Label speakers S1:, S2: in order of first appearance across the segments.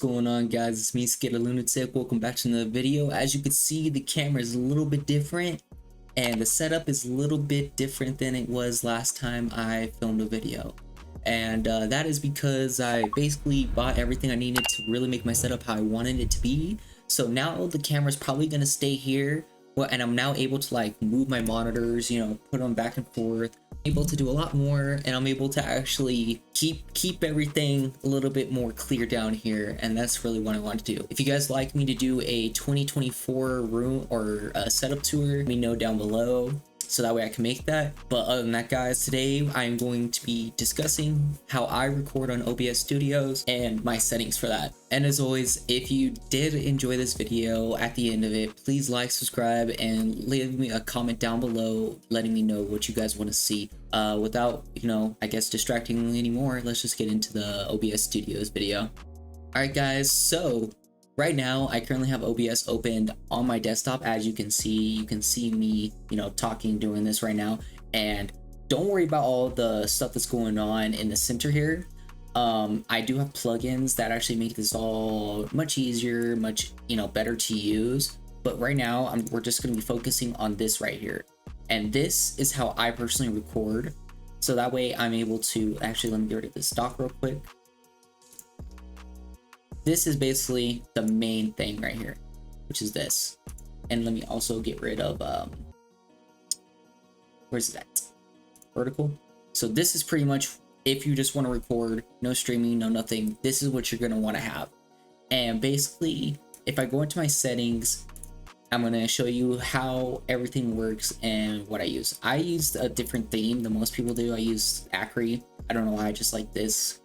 S1: going on, guys? It's me, Skaterlunatic. Welcome back to another video. As you can see, the camera is a little bit different and the setup is a little bit different than it was last time I filmed a video. And that is because I basically bought everything I needed to really make my setup how I wanted it to be. So now the camera's probably going to stay here. Well, and I'm now able to like move my monitors, put them back and forth. I'm able to do a lot more, and I'm able to actually keep everything a little bit more clear down here, and that's really what I want to do. If you guys like me to do a 2024 room or a setup tour, let me know down below so that way I can make that. But other than that, guys, today I'm going to be discussing how I record on OBS Studios and my settings for that. And as always, if you did enjoy this video, at the end of it, please like, subscribe, and leave me a comment down below letting me know what you guys want to see. Without, I guess distracting anymore, let's just get into the OBS Studios video. Alright guys, so right now, I currently have OBS opened on my desktop. As you can see me, talking, doing this right now. And don't worry about all the stuff that's going on in the center here. I do have plugins that actually make this all much easier, much, better to use. But right now, we're just going to be focusing on this right here. And this is how I personally record. So that way I'm able to, actually, let me get rid of this dock real quick. This is basically the main thing right here, which is this. And let me also get rid of, where's that? Vertical. So this is pretty much, if you just want to record, no streaming, no nothing, this is what you're going to want to have. And basically, if I go into my settings, I'm going to show you how everything works and what I use. I used a different theme than most people do. I use Acri. I don't know why, I just like this,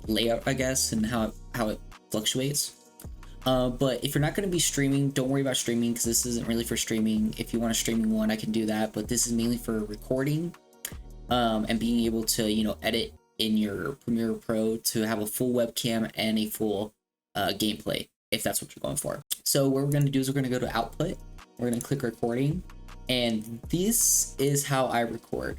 S1: layout, I guess, and how it fluctuates. But if you're not going to be streaming, don't worry about streaming, because this isn't really for streaming. If you want a streaming one, I can do that, but this is mainly for recording and being able to edit in your Premiere Pro to have a full webcam and a full gameplay, if that's what you're going for. So what we're going to do is we're going to go to output, we're going to click recording, and this is how I record.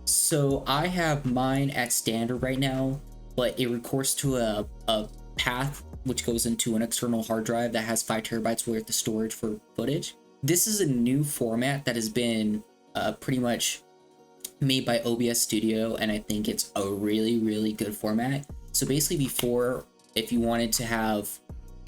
S1: So I have mine at standard right now, but it records to a path which goes into an external hard drive that has 5 terabytes worth of storage for footage. This is a new format that has been pretty much made by OBS Studio, and I think it's a really good format. So basically, before, if you wanted to have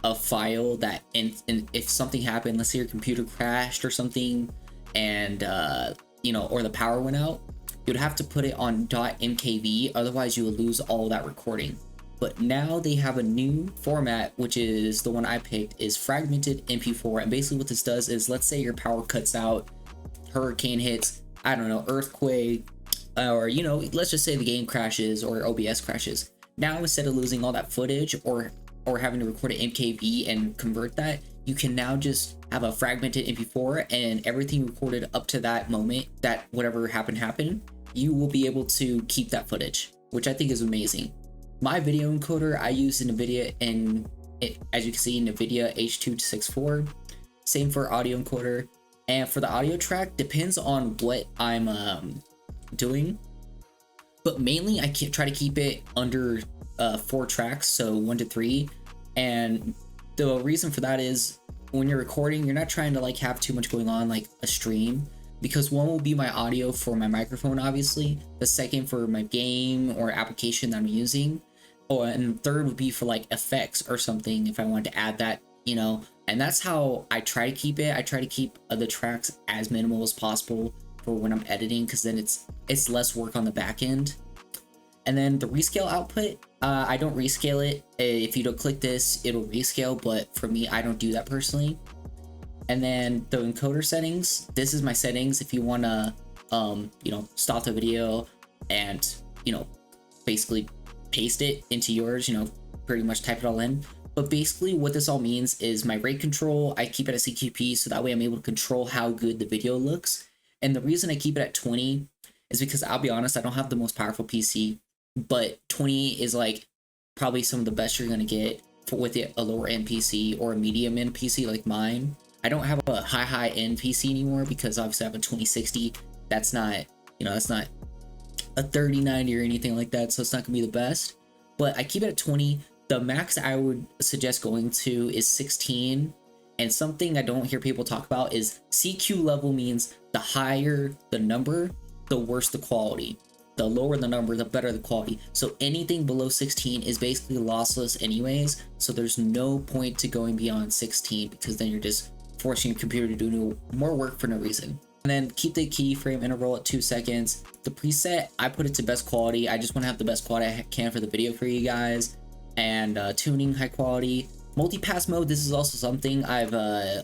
S1: a file that, and if something happened, let's say your computer crashed or something, and or the power went out, you'd have to put it on .mkv, otherwise you would lose all that recording. But now they have a new format, which is the one I picked, is fragmented MP4. And basically what this does is, let's say your power cuts out, hurricane hits, I don't know, earthquake, or let's just say the game crashes or OBS crashes. Now instead of losing all that footage or having to record an MKV and convert that, you can now just have a fragmented MP4, and everything recorded up to that moment, that whatever happened, you will be able to keep that footage, which I think is amazing. My video encoder I use NVIDIA, and as you can see, NVIDIA H.264. Same for audio encoder. And for the audio track, depends on what I'm doing, but mainly I try to keep it under 4 tracks, so 1 to 3. And the reason for that is, when you're recording, you're not trying to like have too much going on like a stream, because one will be my audio for my microphone, obviously, the second for my game or application that I'm using, and the third would be for like effects or something if I wanted to add that, and that's how I try to keep it. I try to keep the tracks as minimal as possible for when I'm editing, because then it's less work on the back end. And then the rescale output, I don't rescale it. If you don't click this, it'll rescale, but for me, I don't do that personally. And then the encoder settings, this is my settings if you want to stop the video and basically paste it into yours, pretty much type it all in. But basically what this all means is my rate control, I keep it at CQP, so that way I'm able to control how good the video looks. And the reason I keep it at 20 is because, I'll be honest, I don't have the most powerful PC, but 20 is like probably some of the best you're going to get with a lower end PC or a medium end PC like mine. I don't have a high end PC anymore, because obviously I have a 2060. That's not, that's not a 3090 or anything like that, so it's not gonna be the best. But I keep it at 20 The max I would suggest going to is 16. And something I don't hear people talk about is CQ level means the higher the number, the worse the quality. The lower the number, the better the quality. So anything below 16 is basically lossless anyways. So there's no point to going beyond 16 because then you're just forcing your computer to do more work for no reason. And then keep the keyframe interval at 2 seconds. The preset, I put it to best quality. I just want to have the best quality I can for the video for you guys. And tuning, high quality. Multipass mode, this is also something I've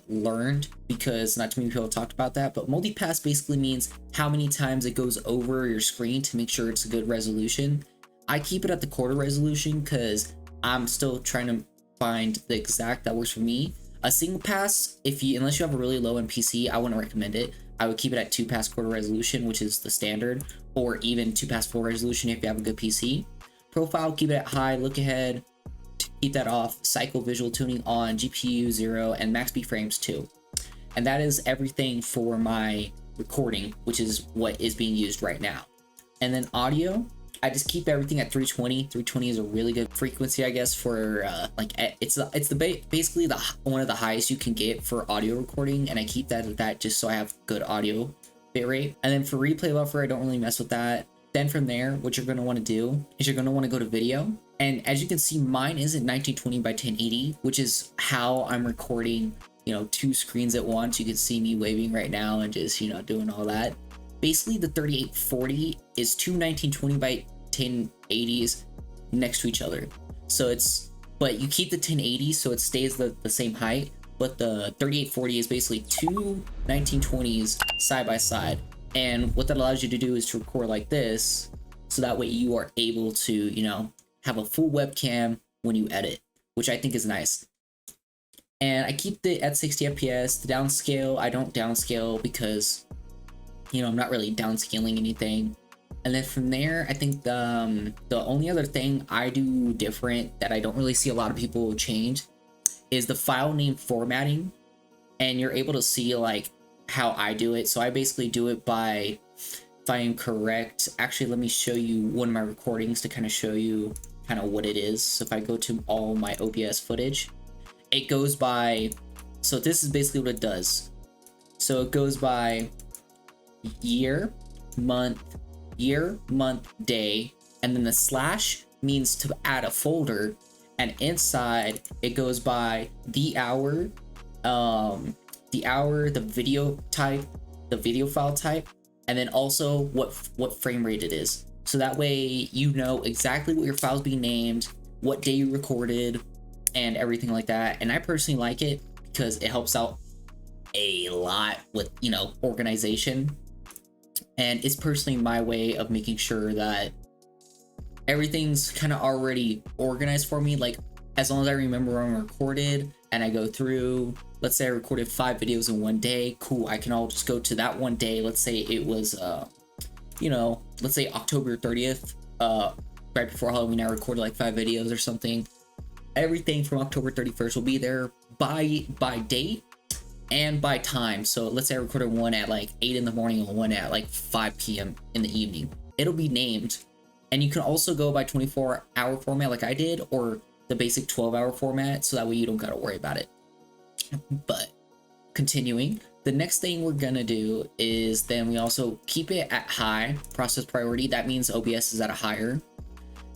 S1: learned because not too many people talked about that, but multipass basically means how many times it goes over your screen to make sure it's a good resolution. I keep it at the quarter resolution because I'm still trying to find the exact that works for me. A single pass, unless you have a really low end PC, I wouldn't recommend it. I would keep it at 2 pass quarter resolution, which is the standard, or even 2 pass full resolution if you have a good PC. Profile, keep it at high, look ahead, keep that off, cycle visual tuning on, GPU 0, and max B frames 2. And that is everything for my recording, which is what is being used right now. And then audio, I just keep everything at 320. 320 is a really good frequency, I guess, for basically one of the highest you can get for audio recording, and I keep that at that just so I have good audio bitrate. And then for replay buffer, I don't really mess with that. Then from there, what you're going to want to do is you're going to want to go to video. And as you can see, mine isn't 1920 by 1080, which is how I'm recording, 2 screens at once. You can see me waving right now and just, doing all that. Basically, the 3840 is 2 1920 by 1080s next to each other. So but you keep the 1080 so it stays the same height, but the 3840 is basically 2 1920s side by side. And what that allows you to do is to record like this, so that way you are able to, have a full webcam when you edit, which I think is nice. And I keep it at 60 FPS. The downscale, I don't downscale because, I'm not really downscaling anything. And then from there, I think the only other thing I do different that I don't really see a lot of people change is the file name formatting. And you're able to see like how I do it. So I basically do it by, if I am correct, actually let me show you one of my recordings to kind of show you kind of what it is. So if I go to all my OBS footage, it goes by, so this is basically what it does. So it goes by year, month, day, and then the slash means to add a folder, and inside it goes by the hour, the video type, the video file type, and then also what frame rate it is. So that way you know exactly what your file's being named, what day you recorded, and everything like that. And I personally like it because it helps out a lot with, organization. And it's personally my way of making sure that everything's kind of already organized for me. Like, as long as I remember when I recorded and I go through, let's say I recorded 5 videos in one day, cool, I can all just go to that one day. Let's say it was, let's say October 30th, right before Halloween, I recorded like 5 videos or something. Everything from October 31st will be there by date and by time. So let's say I recorded one at like 8 in the morning and one at like 5 p.m. in the evening. It'll be named. And you can also go by 24-hour format like I did, or the basic 12-hour format, so that way you don't gotta worry about it. But continuing, the next thing we're gonna do is then we also keep it at high process priority. That means OBS is at a higher.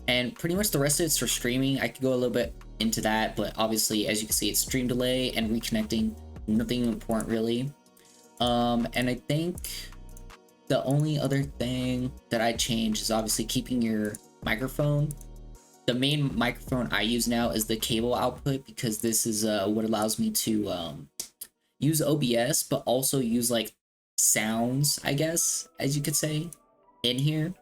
S1: And pretty much the rest of it's for streaming. I could go a little bit into that, but obviously, as you can see, it's stream delay and reconnecting. Nothing important really. And I think the only other thing that I changed is obviously keeping your microphone. The main microphone I use now is the cable output, because this is what allows me to use OBS, but also use like sounds, I guess, as you could say, in here.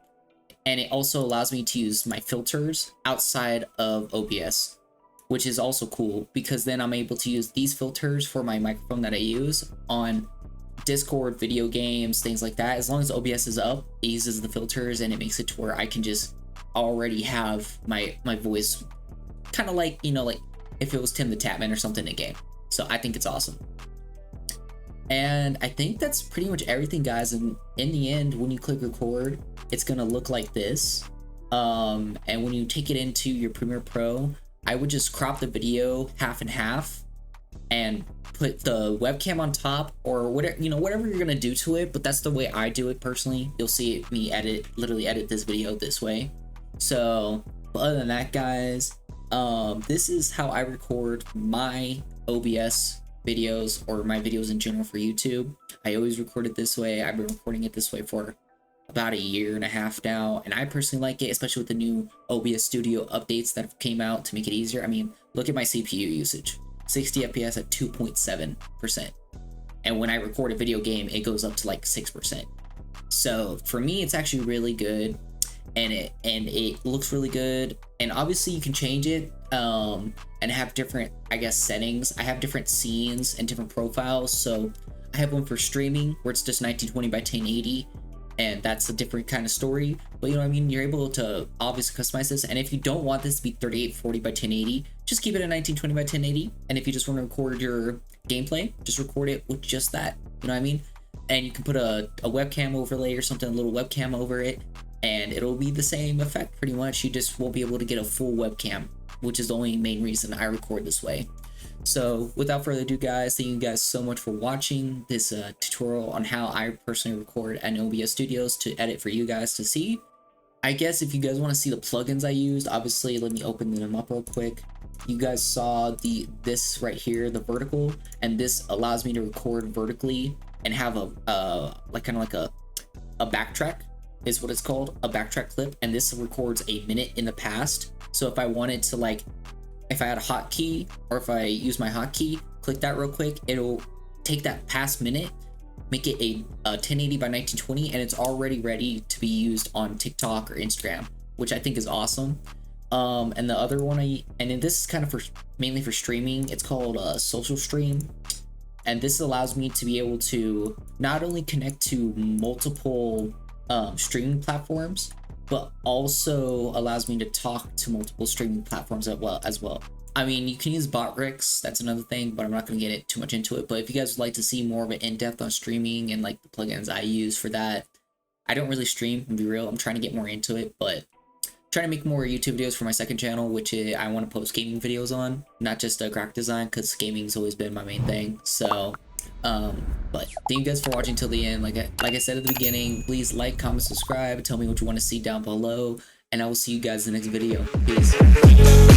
S1: And it also allows me to use my filters outside of OBS, which is also cool, because then I'm able to use these filters for my microphone that I use on Discord, video games, things like that. As long as OBS is up, it uses the filters and it makes it to where I can just already have my voice kind of like, like if it was Tim the Tatman or something in a game. So I think it's awesome. And I think that's pretty much everything, guys. And in the end, when you click record, it's gonna look like this. And when you take it into your Premiere Pro, I would just crop the video half and half and put the webcam on top, or whatever, you know, whatever you're gonna do to it. But that's the way I do it personally. You'll see me literally edit this video this way. So other than that, guys, this is how I record my OBS videos, or my videos in general for YouTube. I always record it this way. I've been recording it this way for about 1.5 years now, and I personally like it, especially with the new OBS Studio updates that came out to make it easier. I mean, look at my CPU usage, 60 FPS at 2.7%, and when I record a video game, it goes up to like 6%. So for me, it's actually really good, and it looks really good. And obviously you can change it and have different, I guess, settings. I have different scenes and different profiles. So I have one for streaming where it's just 1920 by 1080, and that's a different kind of story. But you know what I mean, you're able to obviously customize this. And if you don't want this to be 3840 by 1080, just keep it at 1920 by 1080. And if you just want to record your gameplay, just record it with just that, you know what I mean? And you can put a webcam overlay or something, a little webcam over it, and it'll be the same effect pretty much. You just won't be able to get a full webcam, which is the only main reason I record this way. So without further ado, guys, thank you guys so much for watching this tutorial on how I personally record in OBS Studios to edit for you guys to see. I guess if you guys want to see the plugins I used, obviously let me open them up real quick. You guys saw this right here, the vertical, and this allows me to record vertically and have a kind of like a backtrack is what it's called, a backtrack clip. And this records a minute in the past. So if I wanted to, like, if I had a hotkey, or if I use my hotkey, click that real quick, it'll take that past minute, make it a 1080 by 1920, and it's already ready to be used on TikTok or Instagram, which I think is awesome. And the other one and this is kind of mainly for streaming. It's called Social Stream, and this allows me to be able to not only connect to multiple streaming platforms, but also allows me to talk to multiple streaming platforms as well. I mean, you can use bot rigs, that's another thing, but I'm not going to get too much into it. But if you guys would like to see more of an in-depth on streaming and like the plugins I use for that, I don't really stream, to be real. I'm trying to get more into it, but I'm trying to make more YouTube videos for my second channel, which I want to post gaming videos on, not just graphic design, because gaming's always been my main thing. So but thank you guys for watching till the end. Like I said at the beginning, please like, comment, subscribe, tell me what you want to see down below, and I will see you guys in the next video. Peace.